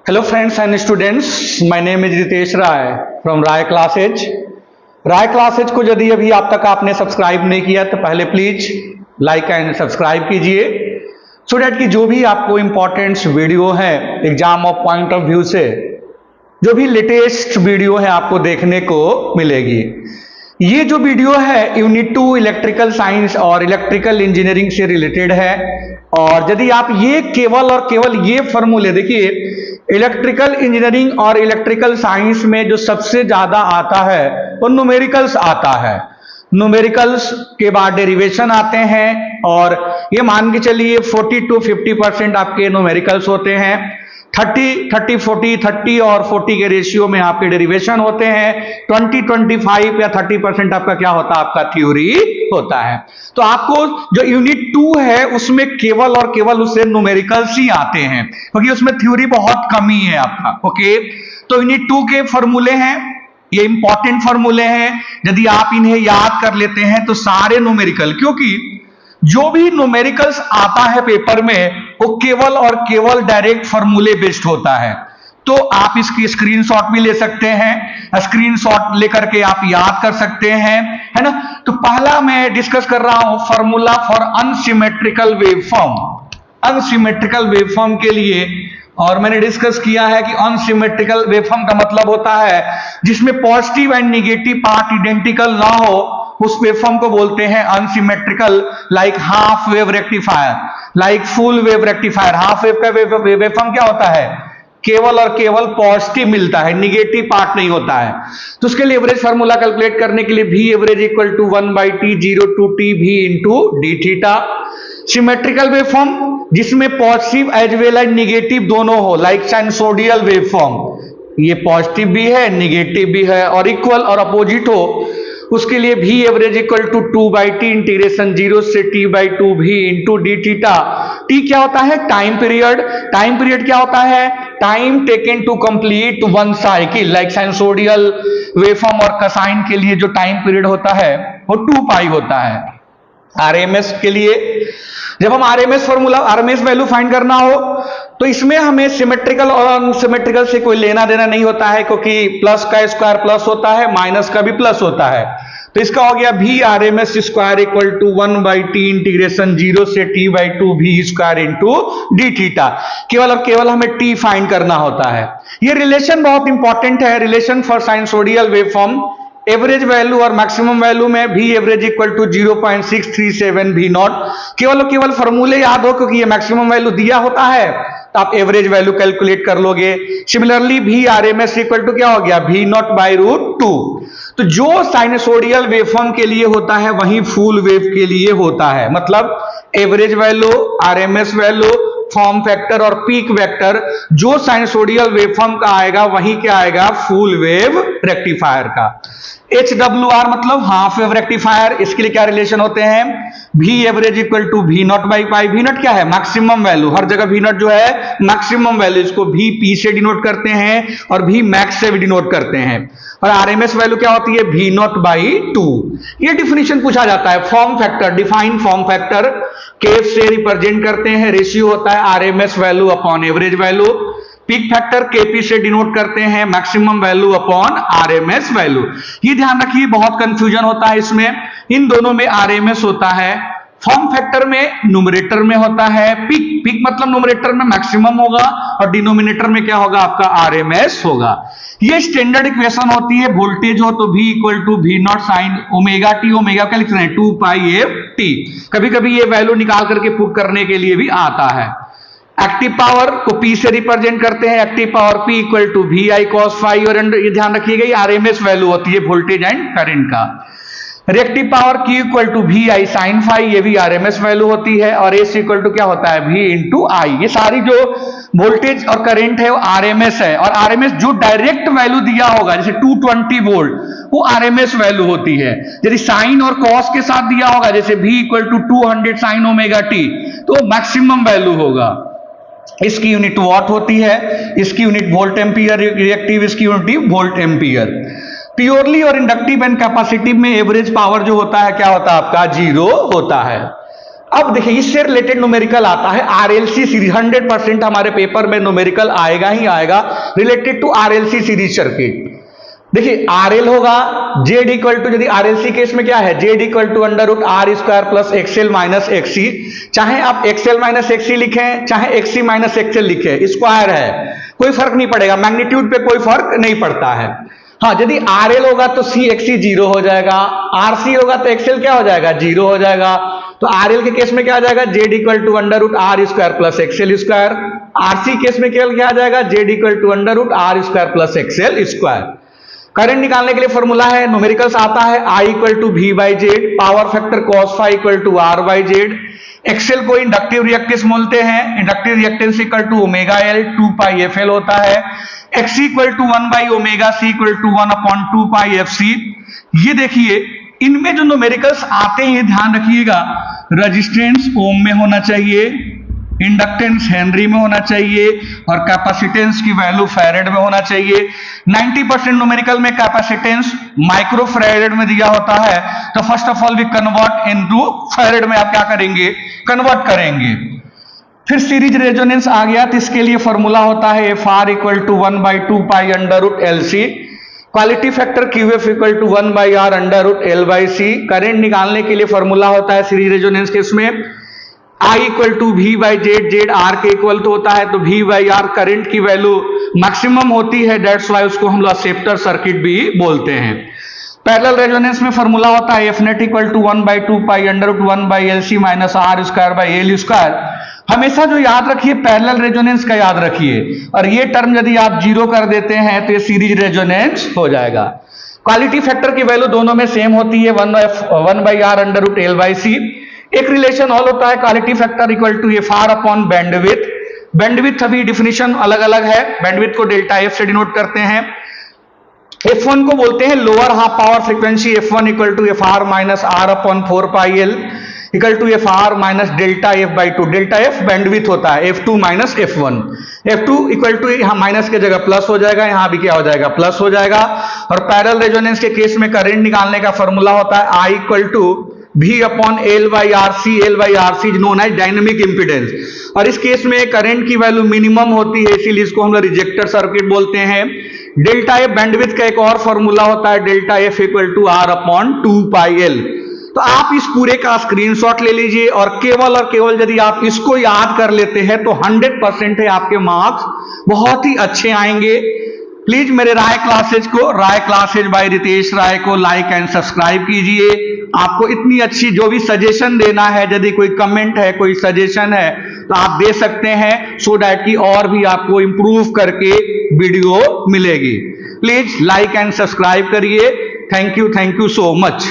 Hello friends and students, my name is Ritesh Rai from Rai Classes. Rai Classes को यदि अभी आप तक आपने सब्सक्राइब नहीं किया तो पहले प्लीज लाइक एंड सब्सक्राइब कीजिए सो डैट कि जो भी आपको इम्पोर्टेंट वीडियो है exam of point of view से जो भी लेटेस्ट वीडियो है आपको देखने को मिलेगी। ये जो वीडियो है यूनिट 2 इलेक्ट्रिकल साइंस और इलेक्ट्रिकल इंजीनियरिंग से रिलेटेड है और यदि आप ये केवल और केवल ये फॉर्मूले देखिए, इलेक्ट्रिकल इंजीनियरिंग और इलेक्ट्रिकल साइंस में जो सबसे ज्यादा आता है वो न्यूमेरिकल्स आता है। न्यूमेरिकल्स के बाद डेरिवेशन आते हैं और ये मान के चलिए 40 to 50% आपके न्यूमेरिकल्स होते हैं। 30 और 40 के रेशियो में आपके डेरिवेशन होते हैं। 25 या 30% आपका क्या होता है, आपका थ्योरी होता है। तो आपको जो यूनिट 2 है उसमें केवल और केवल उससे न्यूमेरिकल्स ही आते हैं क्योंकि उसमें थ्योरी बहुत कम ही है आपका। ओके, तो यूनिट 2 के फॉर्मूले हैं, ये इंपॉर्टेंट फॉर्मूले हैं। यदि आप इन्हें याद कर लेते हैं तो सारे न्यूमेरिकल, क्योंकि जो भी न्यूमेरिकल्स आता है पेपर में वो केवल और केवल डायरेक्ट फॉर्मूले बेस्ड होता है। तो आप इसकी स्क्रीनशॉट भी ले सकते हैं, स्क्रीनशॉट लेकर के आप याद कर सकते हैं, है ना। तो पहला मैं डिस्कस कर रहा हूं formula for unsymmetrical waveform. Unsymmetrical waveform के लिए और मैंने डिस्कस किया है कि अनसिमेट्रिकल वेवफॉर्म का मतलब होता है जिसमें positive and negative part identical ना हो, उस वेवफॉर्म को बोलते हैं unsymmetrical. Like half wave rectifier, like full wave rectifier. Half wave का वेवफॉर्म क्या होता है, केवल और केवल पॉजिटिव मिलता है, नेगेटिव पार्ट नहीं होता है। तो उसके लिए एवरेज फार्मूला कैलकुलेट करने के लिए V average equal to 1/T 0 to T V into D theta. Symmetrical waveform जिसमें positive as well as negative दोनों हो, लाइक साइनसोडियल वेवफॉर्म, ये पॉजिटिव भी है नेगेटिव भी है और इक्वल और अपोजिट हो, उसके लिए V average equal to 2/T integration 0 से T/2 V into D theta. T क्या होता है, टाइम पीरियड। टाइम पीरियड क्या होता है, time taken to complete one cycle. Like sinusoidal waveform और कोसाइन के लिए जो टाइम पीरियड होता है वो 2π होता है। RMS के लिए जब हम RMS formula RMS value find करना हो तो इसमें हमें सिमेट्रिकल और अनसिमेट्रिकल से कोई लेना देना नहीं होता है क्योंकि प्लस का स्क्वायर प्लस होता है, माइनस का भी प्लस होता है। तो इसका हो गया V RMS square equal to 1/T integration 0 से T/2 V square into D theta. केवल और केवल हमें T फाइंड करना होता है। ये रिलेशन बहुत इंपॉर्टेंट है, relation for sinusoidal waveform. Average value और मैक्सिमम वैल्यू में V average equal to 0.637 V nought. केवल और केवल फॉर्मूले याद हो क्योंकि ये मैक्सिमम वैल्यू दिया होता है तो आप एवरेज वैल्यू कैलकुलेट कर लोगे। Similarly V RMS equal to क्या हो गया, V नॉट बाई रूट 2। तो जो साइनसोडियल वेवफॉर्म के लिए होता है वही फुल वेव के लिए होता है। मतलब average value, RMS value, form factor और पीक वेक्टर जो साइनसोडियल वेवफॉर्म का आएगा वही क्या आएगा, फुल वेव रेक्टिफायर का। HWR मतलब हाफ वेव रेक्टिफायर, इसके लिए क्या रिलेशन होते हैं, V average equal to V naught by pi. V naught क्या है, मैक्सिमम वैल्यू। हर जगह V नॉट जो है मैक्सिमम वैल्यू, इसको VP से डिनोट करते हैं और V मैक्स से भी डिनोट करते हैं। और RMS वैल्यू क्या होती है, V नॉट बाई 2। ये डिफिनेशन पूछा जाता है। Form factor, define form factor Kf से रिप्रेजेंट करते हैं, रेशियो होता है RMS value upon average value. Peak factor KP से डिनोट करते हैं, maximum value upon RMS value. ये ध्यान रखिए, बहुत कंफ्यूजन होता है इसमें। इन दोनों में RMS होता है, फॉर्म फैक्टर में न्यूमरेटर में होता है पीक मतलब न्यूमरेटर में मैक्सिमम होगा और डिनोमिनेटर में क्या होगा, आपका RMS होगा। ये स्टैंडर्ड इक्वेशन होती है। वोल्टेज हो तो V equal to V naught sine omega T, omega क्या लिख रहे हैं 2πf_t। कभी कभी ये वैल्यू निकाल करके प्रूव करने के लिए भी आता है। एक्टिव पावर को P से रिप्रेजेंट करते हैं, active power P equal to VI cos phi। और ये ध्यान रखिएगा ये RMS वैल्यू होती है वोल्टेज एंड करंट का। Reactive power Q equal to VI sin phi, ये भी RMS वैल्यू होती है। और S इक्वल टू क्या होता है, V इंटू I। ये सारी जो वोल्टेज और करंट है वो RMS है। और RMS जो डायरेक्ट वैल्यू दिया होगा जैसे 220 वोल्ट वो RMS वैल्यू होती है। यदि साइन और कॉस के साथ दिया होगा जैसे V equal to 200 sine omega T तो मैक्सिमम वैल्यू होगा। इसकी यूनिट वॉट होती है, इसकी यूनिट वोल्ट एम्पियर, रिएक्टिव इसकी यूनिट वोल्ट एम्पियर। प्योरली और इंडक्टिव एंड कैपेसिटिव में एवरेज पावर जो होता है क्या होता है आपका, 0 होता है। अब देखिए इससे रिलेटेड न्यूमेरिकल आता है आरएलसी सीरीज। 100% हमारे पेपर में न्यूमेरिकल आएगा ही आएगा related to RLC series circuit. देखिए आरएल होगा जेड इक्वल टू, यदि आरएलसी केस में क्या है, Z equal to under root R square plus XL minus XC. चाहे आप एक्सएल माइनस एक्ससी लिखें, चाहे एक्ससी माइनस एक्सएल लिखें, स्क्वायर है, कोई फर्क नहीं पड़ेगा, मैग्नीट्यूड पे कोई फर्क नहीं पड़ता है। हाँ, यदि आरएल होगा तो सी एक्ससी 0 हो जाएगा, आरसी होगा तो एक्सएल क्या हो जाएगा, 0 हो जाएगा। तो आरएल के केस में क्या आ जाएगा, Z equal to under root R square plus XL square. RC case में केवल क्या आ जाएगा, Z equal to under root R square plus XL square. Current निकालने के लिए फॉर्मूला है, न्यूमेरिकल्स आता है I equal to V by Z, power factor cos phi equal to R by Z. XL को इंडक्टिव रिएक्टेंस बोलते हैं, inductive reactance equal to omega L 2 pi F L होता है। एक्सी इक्वल टू 1 बाई omega C equal to 1 upon 2 pi F C. ये देखिए इनमें जो न्यूमेरिकल्स आते हैं ध्यान रखिएगा, रेजिस्टेंस ओम में होना चाहिए, इंडक्टेंस हेनरी में होना चाहिए और कैपेसिटेंस की वैल्यू फैरेड में होना चाहिए। 90% न्यूमेरिकल में कैपेसिटेंस माइक्रो फैरेड में दिया होता है, तो first of all we convert into farad में आप क्या करेंगे, कन्वर्ट करेंगे। फिर सीरीज रेजोनेंस आ गया, तो इसके लिए फॉर्मूला होता है F R equal to 1 by 2 pi under root L C. Quality factor Q F equal to 1 by R under root L by C. Current निकालने के लिए फॉर्मूला होता है सीरीज रेजोनेंस के इसमें I equal to V by Z, Z R के equal तो होता है, तो वी बाई आर करंट की वैल्यू मैक्सिमम होती है, दैट्स वाई उसको हम लोग एक्सेप्टर सर्किट भी बोलते हैं। पैरेलल रेजोनेंस में फॉर्मूला होता है F net equal to 1 by 2 pi under root 1 by L C minus R square by L square. हमेशा जो याद रखिए पैरेलल रेजोनेंस का याद रखिए, और ये टर्म यदि आप 0 कर देते हैं तो ये सीरीज रेजोनेंस हो जाएगा। क्वालिटी फैक्टर की वैल्यू दोनों में सेम होती है, 1 by R under root L by C. एक रिलेशन और होता है quality factor equal to F r upon bandwidth. Bandwidth अभी डिफिनीशन अलग अलग है, बैंडविड्थ को डेल्टा एफ से डिनोट करते हैं। F1 को बोलते हैं lower half power frequency, F1 equal to F R minus R upon 4 pi L equal to F R minus delta F by 2। Delta F bandwidth होता है, F2 minus F1। F2 equal to यहाँ minus की जगह plus हो जाएगा, यहाँ भी क्या हो जाएगा, प्लस हो जाएगा। और पैरेलल रेजोनेंस के केस में करंट निकालने का फॉर्मूला होता है I equal to V upon L by R C. L by R C known as dynamic impedance, और इस केस में करंट की वैल्यू मिनिमम होती है, इसीलिए इसको हम लोग रिजेक्टर सर्किट बोलते हैं। डेल्टा एफ बैंडविड्थ का एक और फॉर्मूला होता है delta F equal to R upon 2 pi L. तो आप इस पूरे का स्क्रीनशॉट ले लीजिए, और केवल यदि आप इसको याद कर लेते हैं तो 100% है आपके मार्क्स बहुत ही अच्छे आएंगे। प्लीज मेरे राय क्लासेज बाय रितेश राय को लाइक एंड सब्सक्राइब कीजिए। आपको इतनी अच्छी जो भी सजेशन देना है, यदि कोई कमेंट है, कोई सजेशन है तो आप दे सकते हैं, सो दैट कि और भी आपको इंप्रूव करके वीडियो मिलेगी। प्लीज लाइक एंड सब्सक्राइब करिए। Thank you so much.